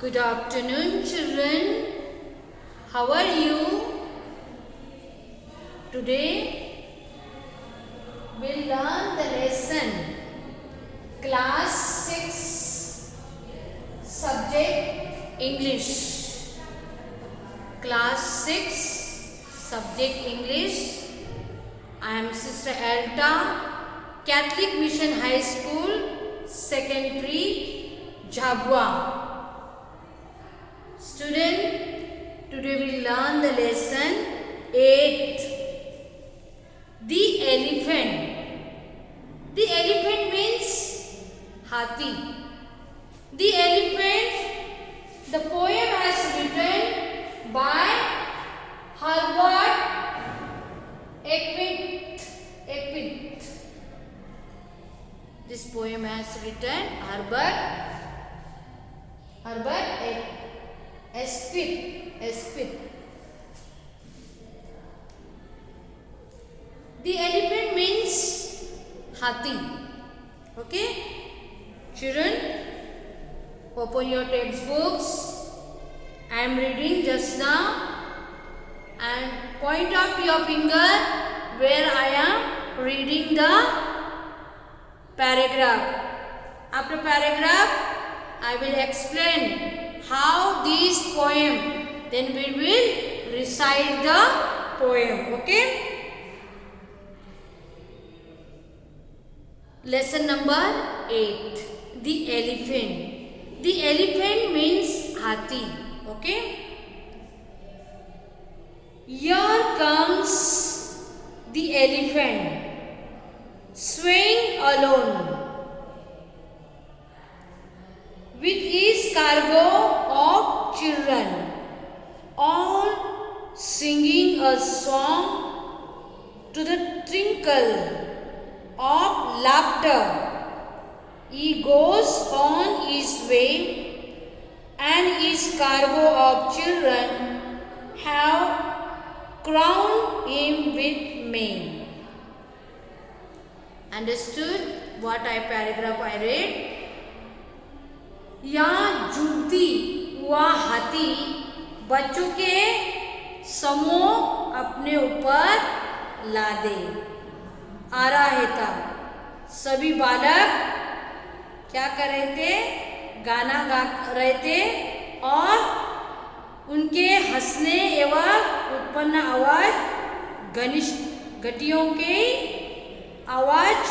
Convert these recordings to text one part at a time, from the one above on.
Good afternoon, children. How are you? Today we'll learn the lesson Class 6 Subject English. Class 6 Subject English. I am Sister Alta, Catholic Mission High School, Secondary, Jhabua. Student, today we learn the lesson 8. The elephant. The elephant means hathi. The elephant, the poem has written by Herbert Eckford. This poem has written Herbert Eckford. The elephant means hathi. Okay, children, open your textbooks. I am reading just now, and point out your finger where I am reading the paragraph. After paragraph, I will explain how this poem. Then we will recite the poem. Okay. Lesson number 8. The elephant. The elephant means hathi. Okay. Here comes the elephant, swaying alone, with his cargo of children, all singing a song to the tinkle of laughter. He goes on his way, and his cargo of children have crowned him with mane. Understood what paragraph I read? यहाँ झूमती हुआ हाथी बच्चों के समूह अपने ऊपर लादे आ रहा था। सभी बालक क्या कर रहे थे? गाना गा रहे थे और उनके हंसने एवं उत्पन्न आवाज घंटियों की आवाज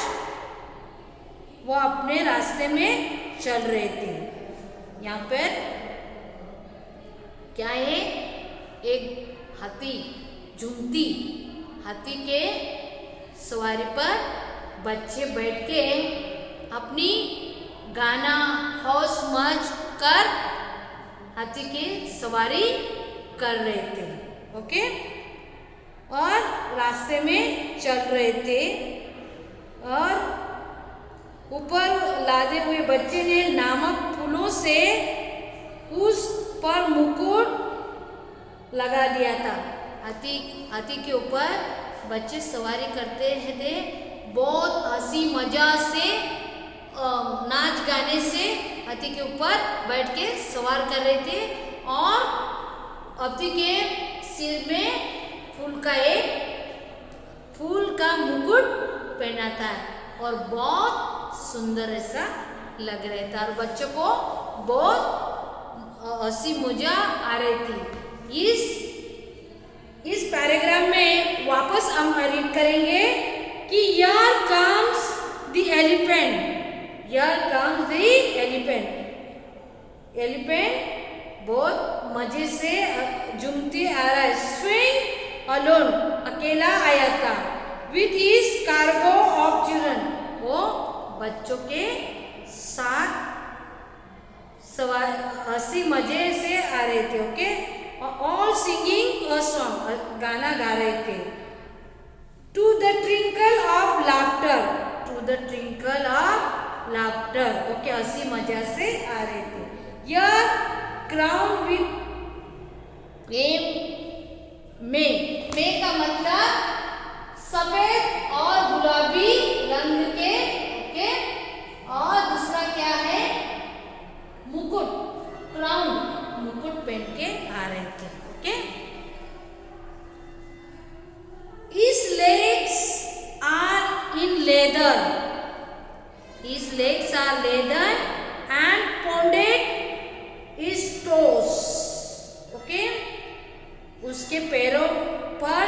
वो अपने रास्ते में चल रहे थे। यहाँ पर क्या है? एक हाथी झूमती हाथी के सवारी पर बच्चे बैठ के अपनी गाना हौस मच कर हाथी की सवारी कर रहे थे। ओके, और रास्ते में चल रहे थे और ऊपर लादे हुए बच्चे ने नामक फूलों से उस पर मुकुट लगा दिया था। हाथी के ऊपर बच्चे सवारी करते थे, बहुत हंसी मजा से नाच गाने से हाथी के ऊपर बैठ के सवार कर रहे थे और हाथी के सिर में फूल का मुकुट पहना था और बहुत सुंदर ऐसा लग रहा था और बच्चों को बहुत हंसी मजा आ रही थी। इस पैराग्राफ में वापस हम रीड करेंगे कि here comes the elephant. Here comes the elephant. Elephant बहुत मजे से झूमते आ रहा है। swing alone, अकेला आया था। with his cargo of children, वो बच्चों के साथ हंसी मजे से आ रहे थे। Okay, all singing a song, गाना गा रहे थे। To the twinkle of laughter, to the twinkle of laughter, okay, हंसी मजा से आ रहे थे। यह क्राउन विथ मे का मतलब सफेद और गुलाबी रंग के, ओके, और दूसरा क्या है? मुकुट, crown. leather. His legs are leather and pounded his toes. Okay? उसके पैरों पर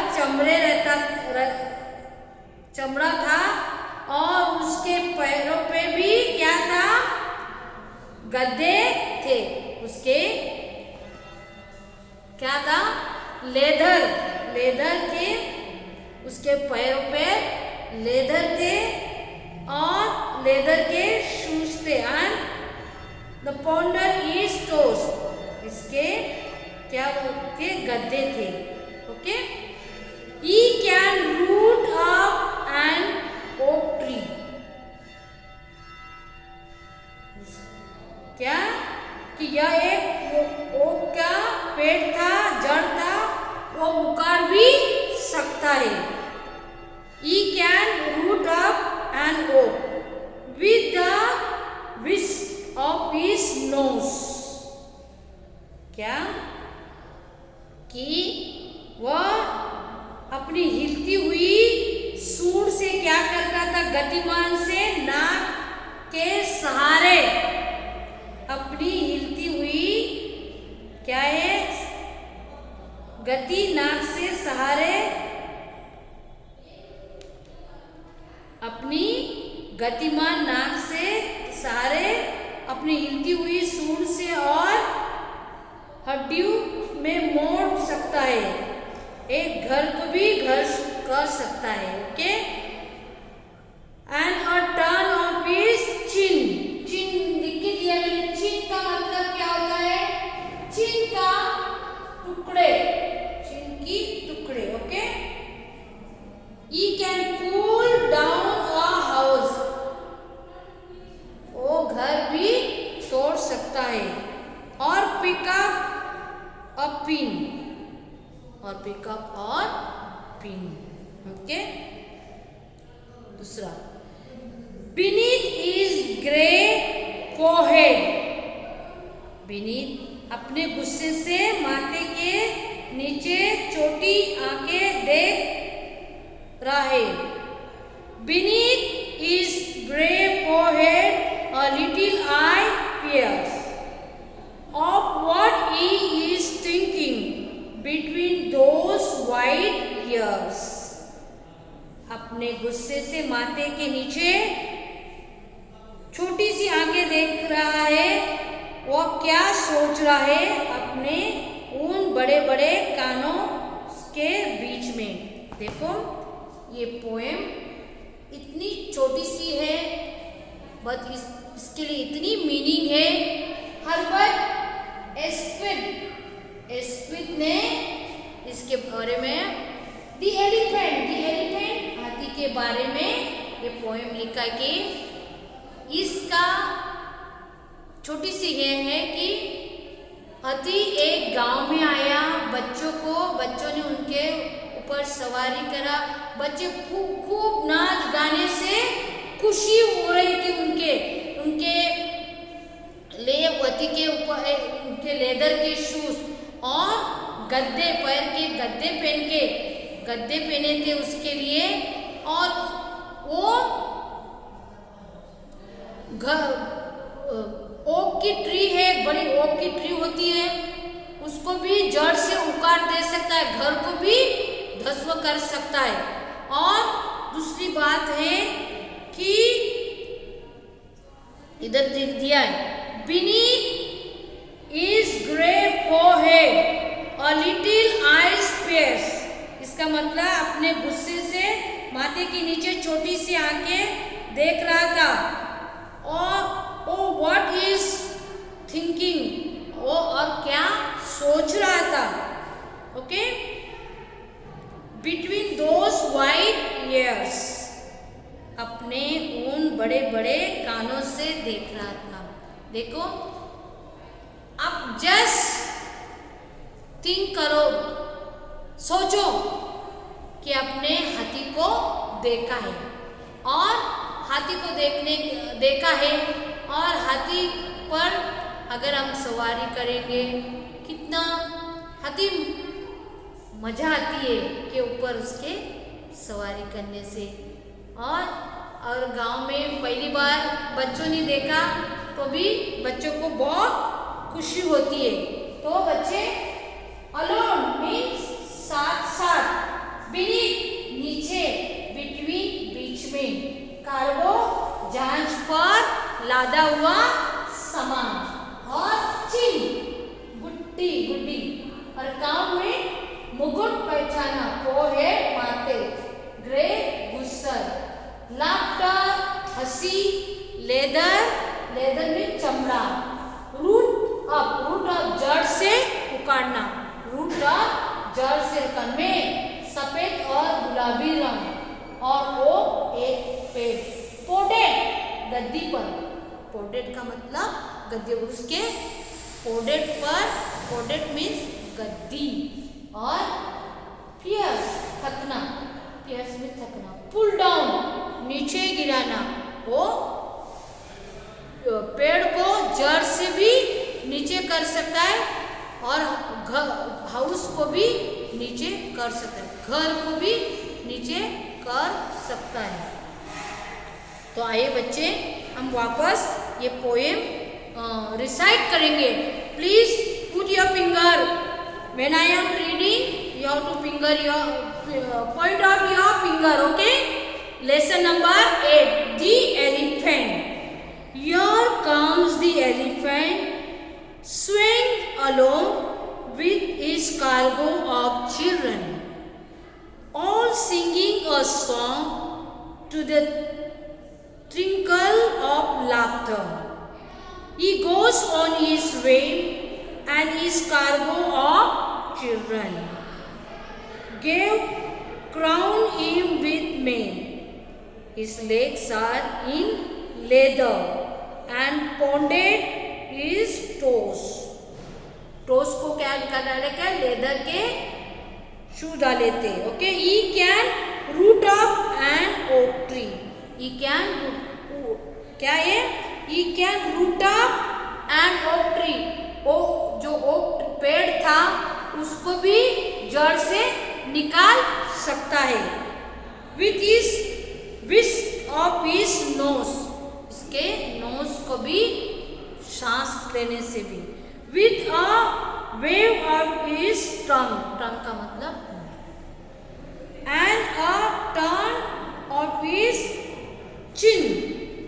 चमड़ा था और उसके पैरों पे भी क्या था? गद्दे थे। उसके क्या था? लेदर के उसके पैरों पे लेदर थे और लेदर के शूज थे। And the pounder is toes, इसके क्या के गद्दे थे। Okay, he can root up an oak tree. क्या कि यह एक ओक का पेड़ था, जड़ था, वो उखाड़ भी सकता है। He can root up an oak with the whisk of his nose. क्या कि वह अपनी हिलती हुई सूंड से क्या करता था? गतिमान से नाक के सहारे अपनी हिलती हुई क्या है? गति नाक से सहारे अपनी गतिमान नाक से सहारे अपनी हिलती हुई सूंड से और हड्डियों में मोड़ सकता है। एक घर को भी घर कर सकता है। Okay, and a turn of his chin. Chin लिख के दिया मैंने। चिन का मतलब क्या होता है? चिन का टुकड़े, चिन की टुकड़े। Okay, he can pull down a house, वो घर भी तोड़ सकता है। और pick up a pin, और pick up और pin। ओके, दूसरा, beneath is grey forehead। beneath अपने गुस्से से माथे के नीचे छोटी आंखें देख रहा है। Beneath his grey forehead a little eye peers of what he is thinking between those white ears। अपने गुस्से से माथे के नीचे छोटी सी आंखें देख रहा है। वो क्या सोच रहा है अपने उन बड़े बड़े कानों के बीच में? देखो, ये पोएम इतनी छोटी सी है, बट इसके लिए इतनी मीनिंग है। हर्बर्ट एस्क्विथ ने इसके बारे में दी एलिफेंट हाथी के बारे में ये पोएम लिखा कि इसका छोटी सी ये है कि हाथी एक गांव में आया, बच्चों ने उनके ऊपर सवारी करा। बच्चे खूब नाच गाने से खुशी हो रही थी। उनके हाथी के ऊपर उनके लेदर के शूज और गद्दे, पैर के गद्दे पहने थे उसके लिए। और वो ओक की ट्री है, बड़ी ओक की ट्री होती है, उसको भी जड़ से उखाड़ दे सकता है, घर को भी ध्वस्त कर सकता है। और दूसरी बात है कि इधर दिया है, beneath is grey forehead a little eyes pierce। इसका मतलब अपने गुस्से से माथे के नीचे छोटी सी आंखें देख रहा था। और what is thinking, और क्या सोच रहा था। Okay, between those white ears, अपने उन बड़े बड़े कानों से देख रहा था। देखो, अब जस्ट थिंक करो, सोचो कि अपने हाथी को देखा है और हाथी को देखा है और हाथी पर अगर हम सवारी करेंगे, कितना हाथी मजा आती है के ऊपर उसके सवारी करने से। और और गांव में पहली बार बच्चों ने देखा तो भी बच्चों को बहुत खुशी होती है। तो बच्चे अलोन मीन्स साथ साथ, बीनीथ नीचे, बिटवीन बीच में, कार्गो जहाज पर लादा हुआ सामान, और चिन गुड्डी गुड्डी, और कान में मुकुट पहचाना, फोरहेड माथे, ग्रे गुस्सर, लाफ्टर हंसी, लेदर लेदर में चमड़ा, रूट ऑफ जड़ से उखाड़ना, रूट ऑफ जड़ से में सफेद और गुलाबी रंग, और वो एक पेड़, पोडेड गद्दी पर, पोडेड का मतलब गद्दी, उसके पोडेड पर, पोडेड मीन्स गद्दी, और पियर्स थकना, पियर्स में थकना, पुल डाउन नीचे गिराना, वो पेड़ को जड़ से भी नीचे कर सकता है और हाउस को भी नीचे कर सकता है, घर को भी नीचे कर सकता है। तो आइए बच्चे हम वापस ये पोएम रिसाइट करेंगे। Please put your finger when I am reading, you have two finger your point of your finger, okay. Lesson number 8, the elephant. Here comes the elephant, swinging along with his cargo of children, all singing a song to the tinkle of laughter. He goes on his way and his cargo of children gave crown him with mane. His legs are in leather and pounded his toes. Toes को क्या डाले, क्या leather के shoe डाले थे, okay. He can root up an oak tree. He can क्या है, He can root up an oak tree. ओ जो ओक पेड़ था उसको भी जड़ से निकाल सकता है। With his whisk of his nose, इसके नोज को भी सांस लेने से भी। With a wave of his tongue, tongue का मतलब, and a turn of his chin,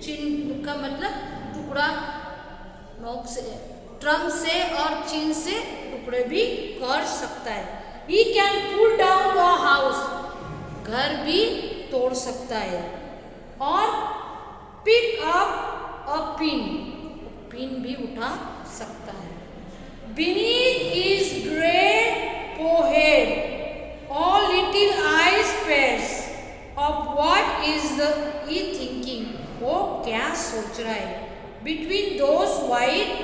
chin का मतलब टुकड़ा, नोक से, ट्रंक से और चिन से टुकड़े भी कर सकता है। He can pull down a house, घर भी तोड़ सकता है, और pick up a pin, pin भी उठा सकता है। Beneath his grey forehead, all little eyes spares of what is he thinking, वो क्या सोच रहा है। Between those white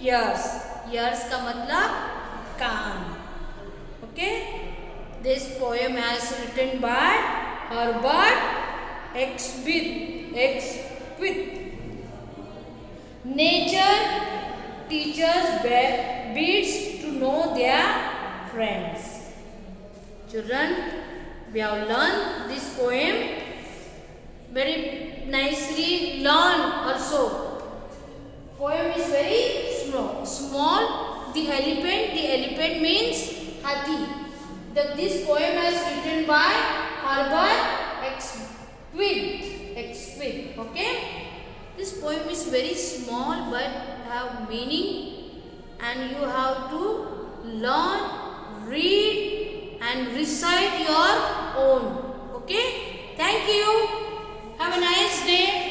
ears, ears का मतलब कान, okay? This poem has written by Herbert Asquith. Nature teaches beasts to know their friends. Children, we have learned this poem very nicely. Learn also. Poem is very small. The elephant means hathi. This poem is written by Herbert Asquith. Okay. This poem is very small but have meaning, and you have to learn, read and recite your own. Okay. Thank you. Have a nice day.